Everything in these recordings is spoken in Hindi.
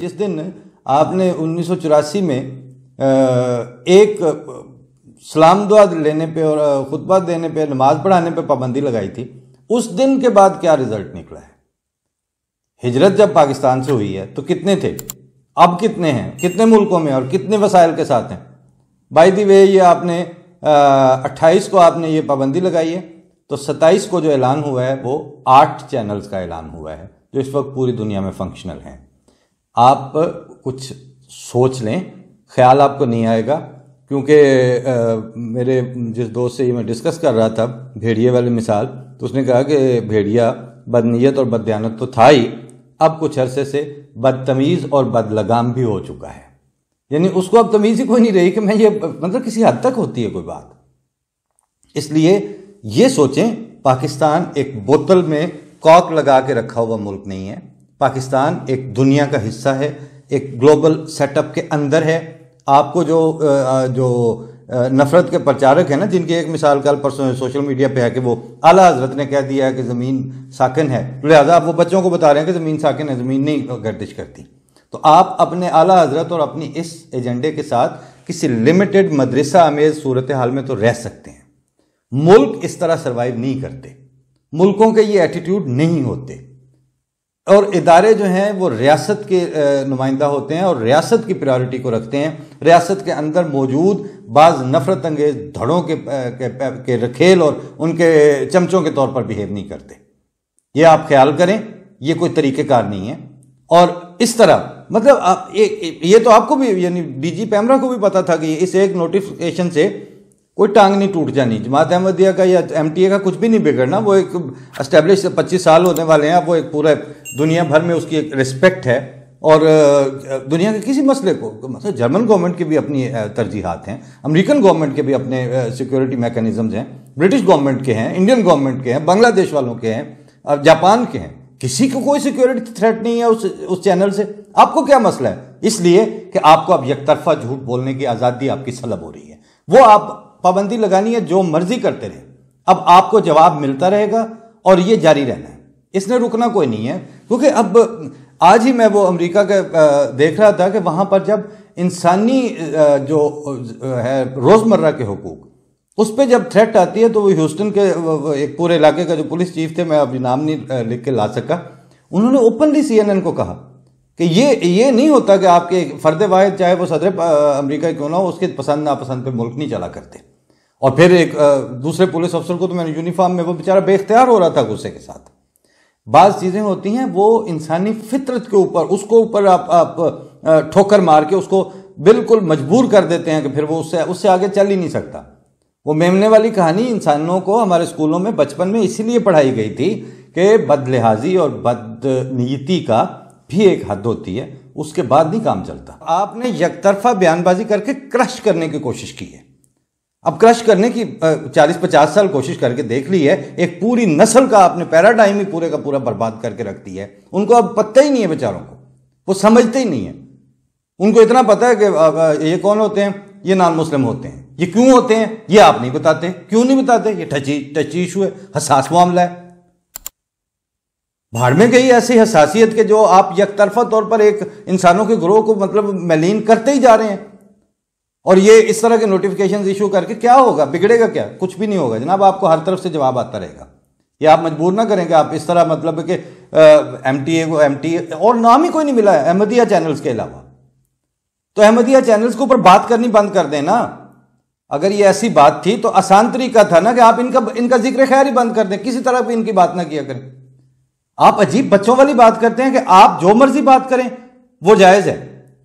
जिस दिन आपने 1984 में एक सलाम दुआ लेने पे और खुतबा देने पे, नमाज पढ़ाने पे पाबंदी लगाई थी, उस दिन के बाद क्या रिजल्ट निकला है? हिजरत जब पाकिस्तान से हुई है तो कितने थे, अब कितने हैं, कितने मुल्कों में और कितने वसाइल के साथ हैं? बाय द वे ये आपने 28 को आपने ये पाबंदी लगाई है, तो 27 को जो ऐलान हुआ है वो 8 चैनल्स का ऐलान हुआ है जो इस वक्त पूरी दुनिया में फंक्शनल हैं। आप कुछ सोच लें, ख्याल आपको नहीं आएगा, क्योंकि मेरे जिस दोस्त से ये मैं डिस्कस कर रहा था भेड़िए वाली मिसाल, तो उसने कहा कि भेड़िया बदनीयत और बददियानत तो था ही, अब कुछ अरसे से बदतमीज़ और बदलगाम भी हो चुका है। यानी उसको अब तमीज़ ही कोई नहीं रही कि मैं ये, मतलब किसी हद तक होती है कोई बात। इसलिए ये सोचें, पाकिस्तान एक बोतल में कॉर्क लगा के रखा हुआ मुल्क नहीं है। पाकिस्तान एक दुनिया का हिस्सा है, एक ग्लोबल सेटअप के अंदर है। आपको जो नफरत के प्रचारक हैं ना, जिनकी एक मिसाल कल परसों सोशल मीडिया पे है कि वो आला हजरत ने कह दिया है कि ज़मीन साकिन है, लिहाजा आप वो बच्चों को बता रहे हैं कि ज़मीन साकिन है, ज़मीन नहीं गर्दिश करती। तो आप अपने आला हजरत और अपनी इस एजेंडे के साथ किसी लिमिटेड मदरसा अमेज सूरत हाल में तो रह सकते हैं। मुल्क इस तरह सर्वाइव नहीं करते, मुल्कों के ये एटीट्यूड नहीं होते, और इदारे जो हैं वो रियासत के नुमाइंदा होते हैं और रियासत की प्रायोरिटी को रखते हैं। रियासत के अंदर मौजूद बाज़ नफरत अंगेज धड़ों के रखेल और उनके चमचों के तौर पर बिहेव नहीं करते। ये आप ख्याल करें, ये कोई तरीक़ेकार नहीं है। और इस तरह मतलब आप ये तो आपको भी, यानी डीजी पैमरा को भी पता था कि इस एक नोटिफिकेशन से कोई टांग नहीं टूट जानी, जमात अहमदिया का या एमटीए का कुछ भी नहीं बिगड़ना। वो एक एस्टेब्लिश 25 साल होने वाले हैं, वो एक पूरा दुनिया भर में उसकी एक रिस्पेक्ट है। और दुनिया के किसी मसले को, मतलब जर्मन गवर्नमेंट की भी अपनी तरजीहात हैं, अमेरिकन गवर्नमेंट के भी अपने सिक्योरिटी मैकेनिज्म्स हैं, ब्रिटिश गवर्नमेंट के हैं, इंडियन गवर्नमेंट के हैं, बांग्लादेश वालों के हैं, जापान के हैं। किसी को कोई सिक्योरिटी थ्रेट नहीं है उस चैनल से। आपको क्या मसला है? इसलिए कि आपको अब यकतरफा झूठ बोलने की आज़ादी आपकी सलब हो रही है। वो आप पाबंदी लगानी है, जो मर्जी करते रहे, अब आपको जवाब मिलता रहेगा और ये जारी रहना है, इसने रुकना कोई नहीं है। क्योंकि अब आज ही मैं वो अमेरिका का देख रहा था कि वहां पर जब इंसानी जो है रोजमर्रा के हुकूक, उस पर जब थ्रेट आती है, तो वो ह्यूस्टन के एक पूरे इलाके का जो पुलिस चीफ थे, मैं अभी नाम नहीं लिख के ला सका, उन्होंने ओपनली CNN को कहा कि ये नहीं होता कि आपके फर्द वाहिद, चाहे वो सदर अमेरिका क्यों ना हो, उसके पसंद नापसंद पे मुल्क नहीं चला करते। और फिर एक दूसरे पुलिस अफसर को तो मैंने यूनिफॉर्म में, वो बेचारा बेख्तियार हो रहा था गुस्से के साथ। बाज़ चीज़ें होती हैं वो इंसानी फितरत के ऊपर, उसको ऊपर आप ठोकर मार के उसको बिल्कुल मजबूर कर देते हैं कि फिर वो उससे आगे चल ही नहीं सकता। वो मेमने वाली कहानी इंसानों को हमारे स्कूलों में बचपन में इसीलिए पढ़ाई गई थी कि बदलिहाजी और बदनीयती का भी एक हद होती है, उसके बाद नहीं काम चलता। आपने यकतरफा बयानबाजी करके क्रश करने की कोशिश की है। अब क्रश करने की 40-50 साल कोशिश करके देख ली है, एक पूरी नस्ल का आपने पैराडाइम ही पूरे का पूरा बर्बाद करके रख दिया है। उनको अब पता ही नहीं है बेचारों को, वो समझते ही नहीं है। उनको इतना पता है कि ये कौन होते हैं, ये नॉन मुस्लिम होते हैं। ये क्यों होते हैं ये आप नहीं बताते। क्यों नहीं बताते? ये टची इशू है, हसास मामला है। भाड़ में गई ऐसी हसासियत के जो आप यकतरफा तौर पर एक इंसानों के ग्रोह को मतलब मलीन करते ही जा रहे हैं। और ये इस तरह के नोटिफिकेशन इशू करके क्या होगा, बिगड़ेगा क्या? कुछ भी नहीं होगा जनाब, आपको हर तरफ से जवाब आता रहेगा। ये आप मजबूर ना करेंगे आप इस तरह, मतलब कि एमटीए को एमटीए और नाम ही कोई नहीं मिला है अहमदिया चैनल्स के अलावा। तो अहमदिया चैनल्स के ऊपर बात करनी बंद कर देना। अगर ये ऐसी बात थी तो आसान तरीका था ना कि आप इनका जिक्र खैर ही बंद कर दें, किसी तरह भी इनकी बात ना किया करें। आप अजीब बच्चों वाली बात करते हैं कि आप जो मर्जी बात करें वो जायज है।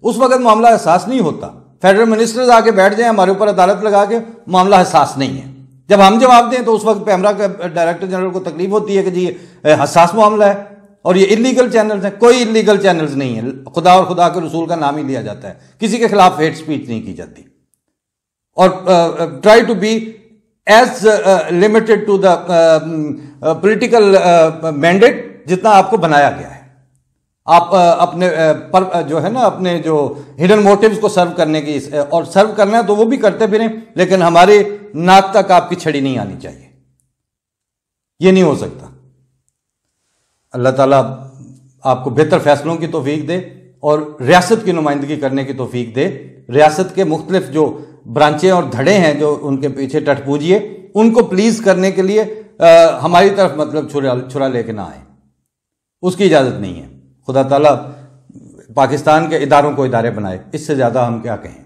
उस वक्त मामला एहसास नहीं होता। फेडरल मिनिस्टर्स आके बैठ जाए हमारे ऊपर अदालत लगा के, मामला हसास नहीं है। जब हम जवाब दें तो उस वक्त पैमरा के डायरेक्टर जनरल को तकलीफ होती है कि जी हसास मामला है और ये इलीगल चैनल्स हैं। कोई इलीगल चैनल्स नहीं है, खुदा और खुदा के रसूल का नाम ही लिया जाता है, किसी के खिलाफ हेट स्पीच नहीं की जाती। और try to be as limited to the political mandate जितना आपको बनाया गया है। आप अपने जो है ना, अपने जो हिडन मोटिव्स को सर्व करने की, और सर्व करना है तो वो भी करते फिरें, लेकिन हमारे नाक तक आपकी छड़ी नहीं आनी चाहिए। ये नहीं हो सकता। अल्लाह ताला आपको बेहतर फैसलों की तौफीक दे। और रियासत की नुमाइंदगी करने की तौफीक दे। रियासत के मुख्तलिफ जो ब्रांचें और धड़े हैं जो उनके पीछे टटपूजिए, उनको प्लीज करने के लिए हमारी तरफ मतलब छुरा लेके ना आए, उसकी इजाजत नहीं है। खुदा ताला पाकिस्तान के इदारों को इदारे बनाए, इससे ज्यादा हम क्या कहें।